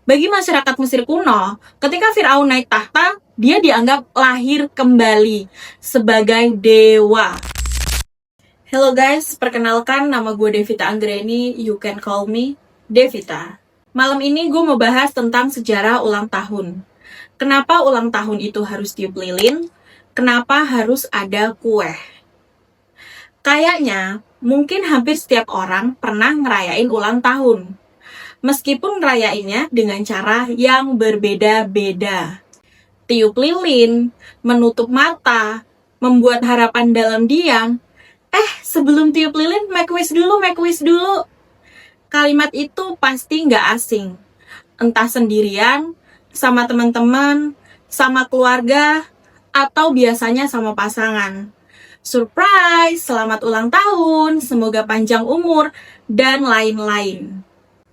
Bagi masyarakat Mesir kuno, ketika Firaun naik tahta, dia dianggap lahir kembali sebagai dewa. Hello guys, perkenalkan nama gue Devita Anggreni, you can call me Devita. Malam ini gue mau bahas tentang sejarah ulang tahun. Kenapa ulang tahun itu harus tiup lilin? Kenapa harus ada kue? Kayaknya, mungkin hampir setiap orang pernah ngerayain ulang tahun. Meskipun ngerayainnya dengan cara yang berbeda-beda. Tiup lilin, menutup mata, membuat harapan dalam diam. Sebelum tiup lilin, make wish dulu. Kalimat itu pasti nggak asing. Entah sendirian, sama teman-teman, sama keluarga, atau biasanya sama pasangan. Surprise, selamat ulang tahun, semoga panjang umur, dan lain-lain.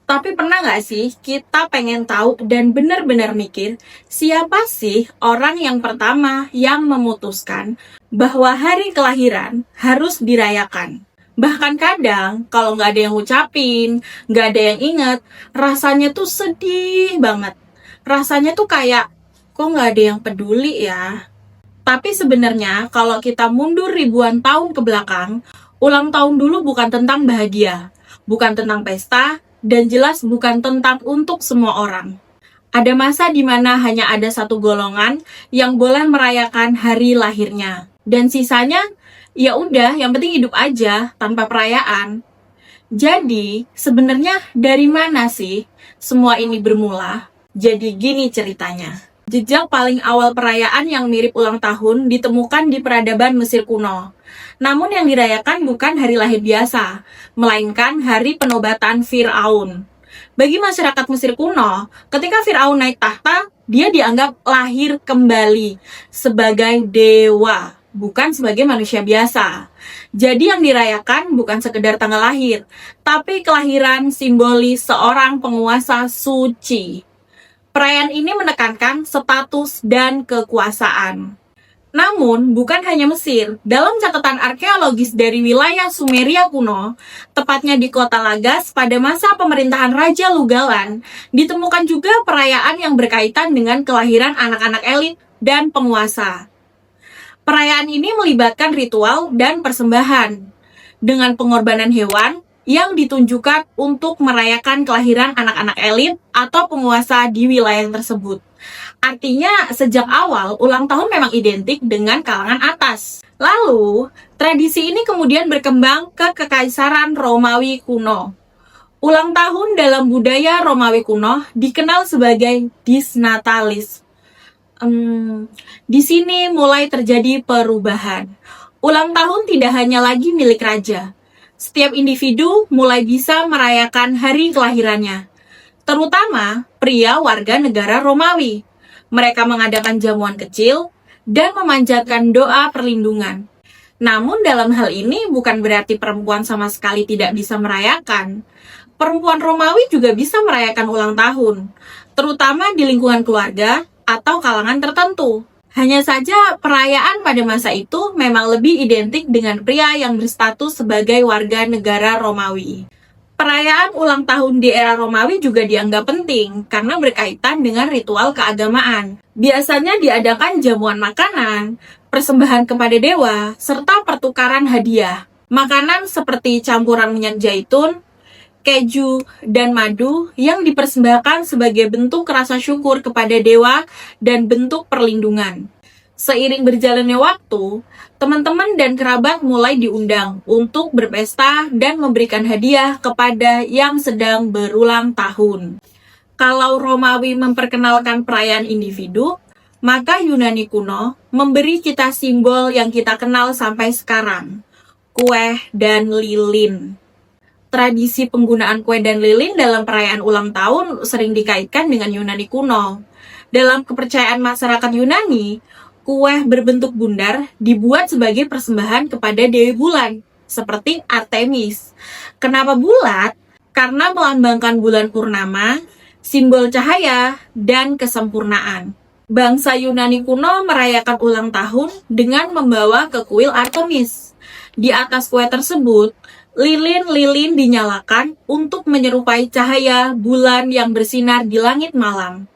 Tapi pernah nggak sih kita pengen tahu dan benar-benar mikir siapa sih orang yang pertama yang memutuskan bahwa hari kelahiran harus dirayakan? Bahkan kadang kalau nggak ada yang ngucapin, nggak ada yang inget, rasanya tuh sedih banget. Rasanya tuh kayak, kok nggak ada yang peduli ya? Tapi sebenarnya kalau kita mundur ribuan tahun ke belakang, ulang tahun dulu bukan tentang bahagia, bukan tentang pesta, dan jelas bukan tentang untuk semua orang. Ada masa di mana hanya ada satu golongan yang boleh merayakan hari lahirnya. Dan sisanya, ya udah, yang penting hidup aja tanpa perayaan. Jadi, sebenarnya dari mana sih semua ini bermula? Jadi gini ceritanya. Jejak paling awal perayaan yang mirip ulang tahun ditemukan di peradaban Mesir kuno. Namun yang dirayakan bukan hari lahir biasa, melainkan hari penobatan Firaun. Bagi masyarakat Mesir kuno, ketika Firaun naik tahta, dia dianggap lahir kembali sebagai dewa, bukan sebagai manusia biasa. Jadi yang dirayakan bukan sekedar tanggal lahir, tapi kelahiran simbolis seorang penguasa suci. Perayaan ini menekankan status dan kekuasaan. Namun, bukan hanya Mesir. Dalam catatan arkeologis dari wilayah Sumeria kuno, tepatnya di kota Lagas pada masa pemerintahan Raja Lugalan, ditemukan juga perayaan yang berkaitan dengan kelahiran anak-anak elit dan penguasa. Perayaan ini melibatkan ritual dan persembahan, dengan pengorbanan hewan yang ditunjukkan untuk merayakan kelahiran anak-anak elit atau penguasa di wilayah tersebut. Artinya, sejak awal, ulang tahun memang identik dengan kalangan atas. Lalu, tradisi ini kemudian berkembang ke Kekaisaran Romawi kuno. Ulang tahun dalam budaya Romawi kuno dikenal sebagai Dies Natalis. Di sini mulai terjadi perubahan. Ulang tahun tidak hanya lagi milik raja. Setiap individu mulai bisa merayakan hari kelahirannya, terutama pria warga negara Romawi. Mereka mengadakan jamuan kecil dan memanjatkan doa perlindungan. Namun dalam hal ini bukan berarti perempuan sama sekali tidak bisa merayakan. Perempuan Romawi juga bisa merayakan ulang tahun, terutama di lingkungan keluarga atau kalangan tertentu. Hanya saja perayaan pada masa itu memang lebih identik dengan pria yang berstatus sebagai warga negara Romawi. Perayaan ulang tahun di era Romawi juga dianggap penting karena berkaitan dengan ritual keagamaan. Biasanya diadakan jamuan makanan, persembahan kepada dewa, serta pertukaran hadiah. Makanan seperti campuran minyak zaitun, keju, dan madu yang dipersembahkan sebagai bentuk rasa syukur kepada dewa dan bentuk perlindungan. Seiring berjalannya waktu, teman-teman dan kerabat mulai diundang untuk berpesta dan memberikan hadiah kepada yang sedang berulang tahun. Kalau Romawi memperkenalkan perayaan individu, maka Yunani kuno memberi kita simbol yang kita kenal sampai sekarang, kue dan lilin. Tradisi penggunaan kue dan lilin dalam perayaan ulang tahun sering dikaitkan dengan Yunani kuno. Dalam kepercayaan masyarakat Yunani, kue berbentuk bundar dibuat sebagai persembahan kepada Dewi Bulan, seperti Artemis. Kenapa bulat? Karena melambangkan bulan purnama, simbol cahaya, dan kesempurnaan. Bangsa Yunani kuno merayakan ulang tahun dengan membawa ke kuil Artemis. Di atas kue tersebut Lilin-lilin dinyalakan untuk menyerupai cahaya bulan yang bersinar di langit malam.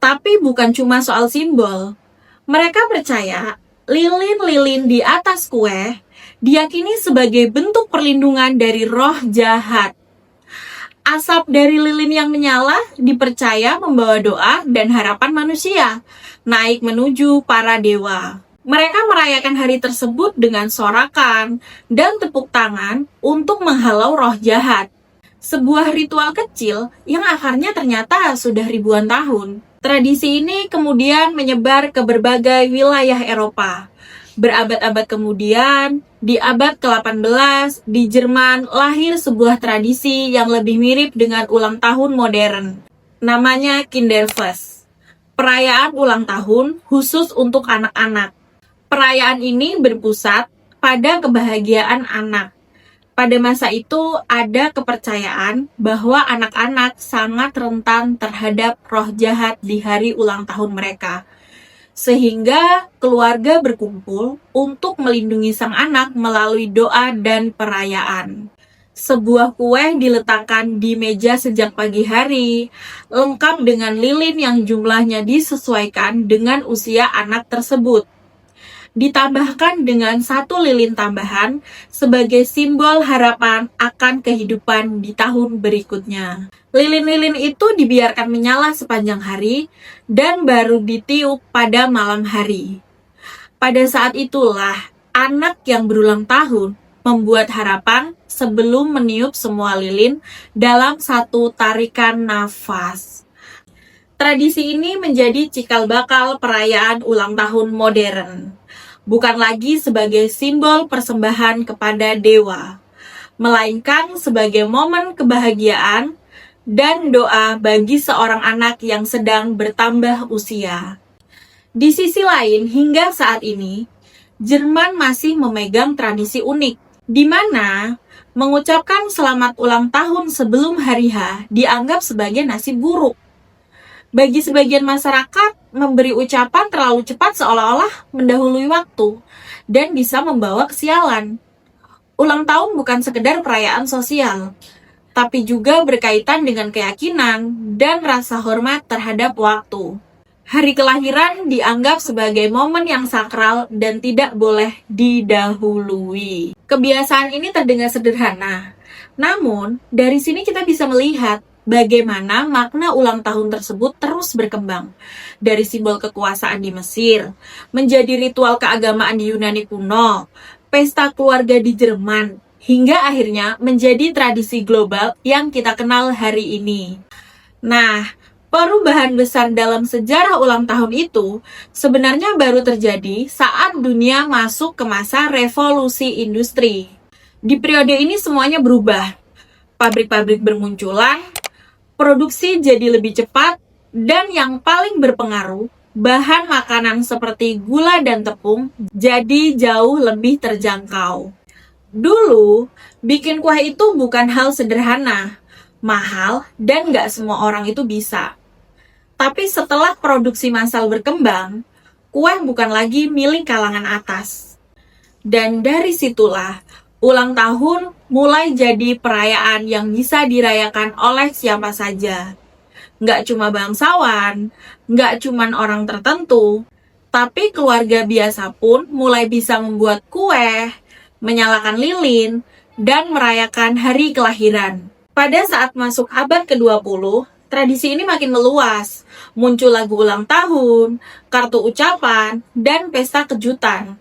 Tapi bukan cuma soal simbol. Mereka percaya lilin-lilin di atas kue diyakini sebagai bentuk perlindungan dari roh jahat. Asap dari lilin yang menyala dipercaya membawa doa dan harapan manusia naik menuju para dewa. Mereka merayakan hari tersebut dengan sorakan dan tepuk tangan untuk menghalau roh jahat. Sebuah ritual kecil yang akarnya ternyata sudah ribuan tahun. Tradisi ini kemudian menyebar ke berbagai wilayah Eropa. Berabad-abad kemudian, di abad ke-18, di Jerman lahir sebuah tradisi yang lebih mirip dengan ulang tahun modern. Namanya Kinderfest. Perayaan ulang tahun khusus untuk anak-anak. Perayaan ini berpusat pada kebahagiaan anak. Pada masa itu ada kepercayaan bahwa anak-anak sangat rentan terhadap roh jahat di hari ulang tahun mereka. Sehingga keluarga berkumpul untuk melindungi sang anak melalui doa dan perayaan. Sebuah kue diletakkan di meja sejak pagi hari, lengkap dengan lilin yang jumlahnya disesuaikan dengan usia anak tersebut. Ditambahkan dengan satu lilin tambahan sebagai simbol harapan akan kehidupan di tahun berikutnya. Lilin-lilin itu dibiarkan menyala sepanjang hari dan baru ditiup pada malam hari. Pada saat itulah anak yang berulang tahun membuat harapan sebelum meniup semua lilin dalam satu tarikan nafas. Tradisi ini menjadi cikal bakal perayaan ulang tahun modern. Bukan lagi sebagai simbol persembahan kepada dewa, melainkan sebagai momen kebahagiaan dan doa bagi seorang anak yang sedang bertambah usia. Di sisi lain, hingga saat ini, Jerman masih memegang tradisi unik, di mana mengucapkan selamat ulang tahun sebelum hari H dianggap sebagai nasib buruk. Bagi sebagian masyarakat, memberi ucapan terlalu cepat seolah-olah mendahului waktu dan bisa membawa kesialan. Ulang tahun bukan sekedar perayaan sosial, tapi juga berkaitan dengan keyakinan dan rasa hormat terhadap waktu. Hari kelahiran dianggap sebagai momen yang sakral dan tidak boleh didahului. Kebiasaan ini terdengar sederhana, namun dari sini kita bisa melihat bagaimana makna ulang tahun tersebut terus berkembang. Dari simbol kekuasaan di Mesir, menjadi ritual keagamaan di Yunani kuno, pesta keluarga di Jerman, hingga akhirnya menjadi tradisi global yang kita kenal hari ini. Nah, perubahan besar dalam sejarah ulang tahun itu sebenarnya baru terjadi saat dunia masuk ke masa revolusi industri. Di periode ini semuanya berubah. Pabrik-pabrik bermunculan, produksi jadi lebih cepat, dan yang paling berpengaruh, bahan makanan seperti gula dan tepung jadi jauh lebih terjangkau. Dulu, bikin kue itu bukan hal sederhana, mahal, dan gak semua orang itu bisa. Tapi setelah produksi massal berkembang, kue bukan lagi milik kalangan atas. Dan dari situlah, ulang tahun mulai jadi perayaan yang bisa dirayakan oleh siapa saja. Nggak cuma bangsawan, nggak cuma orang tertentu, tapi keluarga biasa pun mulai bisa membuat kue, menyalakan lilin, dan merayakan hari kelahiran. Pada saat masuk abad ke-20, tradisi ini makin meluas. Muncul lagu ulang tahun, kartu ucapan, dan pesta kejutan.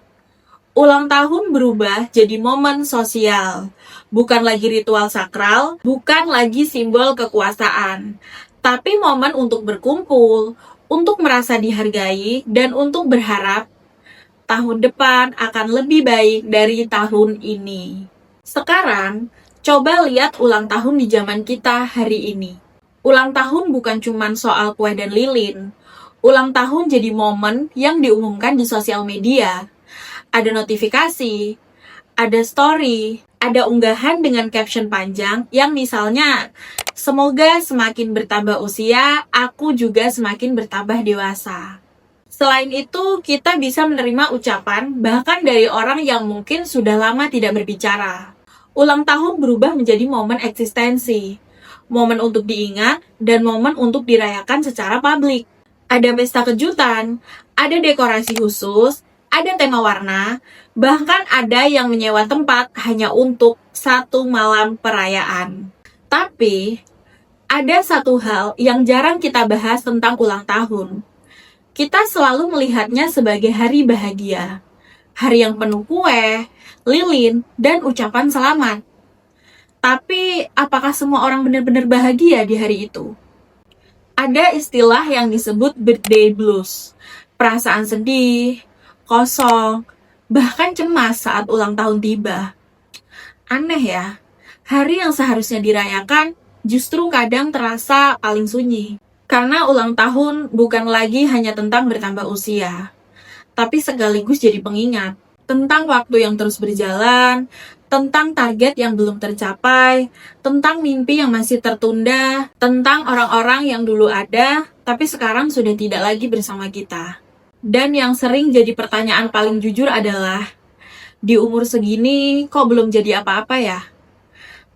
Ulang tahun berubah jadi momen sosial, bukan lagi ritual sakral, bukan lagi simbol kekuasaan, tapi momen untuk berkumpul, untuk merasa dihargai, dan untuk berharap tahun depan akan lebih baik dari tahun ini. Sekarang, coba lihat ulang tahun di zaman kita hari ini. Ulang tahun bukan cuma soal kue dan lilin. Ulang tahun jadi momen yang diumumkan di sosial media. Ada notifikasi, ada story, ada unggahan dengan caption panjang yang misalnya, semoga semakin bertambah usia, aku juga semakin bertambah dewasa. Selain itu, kita bisa menerima ucapan bahkan dari orang yang mungkin sudah lama tidak berbicara. Ulang tahun berubah menjadi momen eksistensi, momen untuk diingat, dan momen untuk dirayakan secara publik. Ada pesta kejutan, ada dekorasi khusus, ada tema warna, bahkan ada yang menyewa tempat hanya untuk satu malam perayaan. Tapi, ada satu hal yang jarang kita bahas tentang ulang tahun. Kita selalu melihatnya sebagai hari bahagia, hari yang penuh kue, lilin, dan ucapan selamat. Tapi, apakah semua orang benar-benar bahagia di hari itu? Ada istilah yang disebut birthday blues, perasaan sedih, kosong, bahkan cemas saat ulang tahun tiba. Aneh ya, hari yang seharusnya dirayakan justru kadang terasa paling sunyi. Karena ulang tahun bukan lagi hanya tentang bertambah usia, tapi sekaligus jadi pengingat tentang waktu yang terus berjalan, tentang target yang belum tercapai, tentang mimpi yang masih tertunda, tentang orang-orang yang dulu ada, tapi sekarang sudah tidak lagi bersama kita. Dan yang sering jadi pertanyaan paling jujur adalah, di umur segini kok belum jadi apa-apa ya?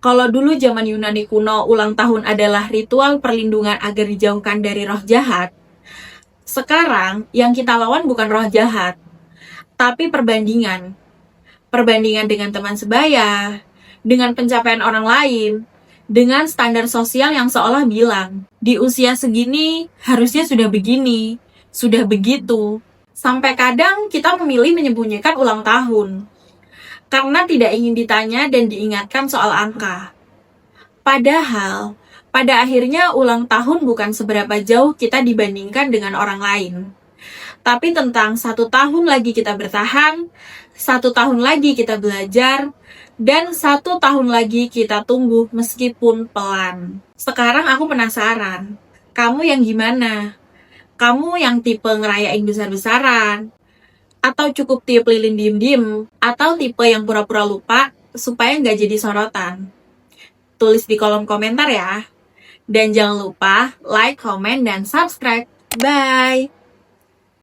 Kalau dulu zaman Yunani kuno ulang tahun adalah ritual perlindungan agar dijauhkan dari roh jahat, sekarang yang kita lawan bukan roh jahat, tapi perbandingan. Perbandingan dengan teman sebaya, dengan pencapaian orang lain, dengan standar sosial yang seolah bilang, di usia segini harusnya sudah begini, sudah begitu. Sampai kadang kita memilih menyembunyikan ulang tahun, karena tidak ingin ditanya dan diingatkan soal angka. Padahal, pada akhirnya ulang tahun bukan seberapa jauh kita dibandingkan dengan orang lain. Tapi tentang 1 tahun lagi kita bertahan, 1 tahun lagi kita belajar, dan 1 tahun lagi kita tumbuh meskipun pelan. Sekarang aku penasaran, kamu yang gimana? Kamu yang tipe ngerayain besar-besaran? Atau cukup tiup lilin diem-diem? Atau tipe yang pura-pura lupa supaya nggak jadi sorotan? Tulis di kolom komentar ya. Dan jangan lupa like, comment, dan subscribe. Bye!